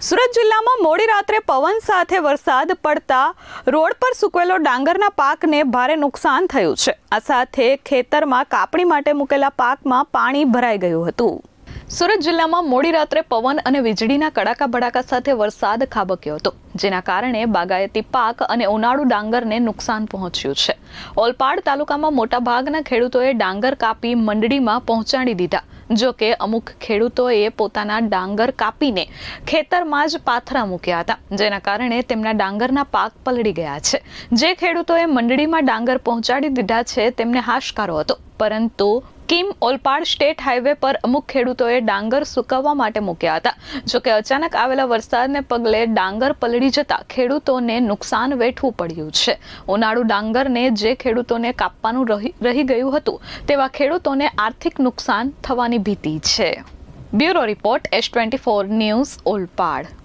સુરત જિલ્લામાં મોડી રાત્રે પવન સાથે વરસાદ પડતા રોડ પર સૂકવેલો ડાંગરના પાકને ભારે નુકસાન થયું છે। આ સાથે ખેતરમાં કાપણી માટે મૂકેલા પાકમાં પાણી ભરાઈ ગયું હતું। સુરત જિલ્લામાં મોડી રાત્રે પવન અને વીજળીના કડાકા ભડાકા સાથે વરસાદ ખાબક્યો હતો, જેના કારણે બાગાયતી પાક અને ઉનાળુ ડાંગરને નુકસાન પહોંચ્યું છે। ઓલપાડ તાલુકામાં મોટાભાગના ખેડૂતોએ ડાંગર કાપી મંડળીમાં પહોંચાડી દીધા। જો કે અમુક ખેડૂતોએ પોતાના ડાંગર કાપીને ખેતરમાં જ પાથરા મૂક્યા હતા, જેના કારણે તેમના ડાંગરના પાક પલળી ગયા છે। જે ખેડૂતોએ મંડળીમાં ડાંગર પહોંચાડી દીધા છે તેમને હાશકારો હતો, પરંતુ કિમ ઓલપાડ સ્ટેટ હાઈવે પર અમુક ખેડૂતોએ ડાંગર સુકવવા માટે મૂક્યા હતા। જો કે અચાનક આવેલા વરસાદને પગલે ડાંગર પલળી જતા ખેડૂતોને નુકસાન વેઠવું પડ્યું છે। ઉનાળુ ડાંગરને જે ખેડૂતોને કાપવાનું રહી ગયું હતું તેવા ખેડૂતોને આર્થિક નુકસાન થવાની ભીતિ છે। Bureau report S24 news Olpad.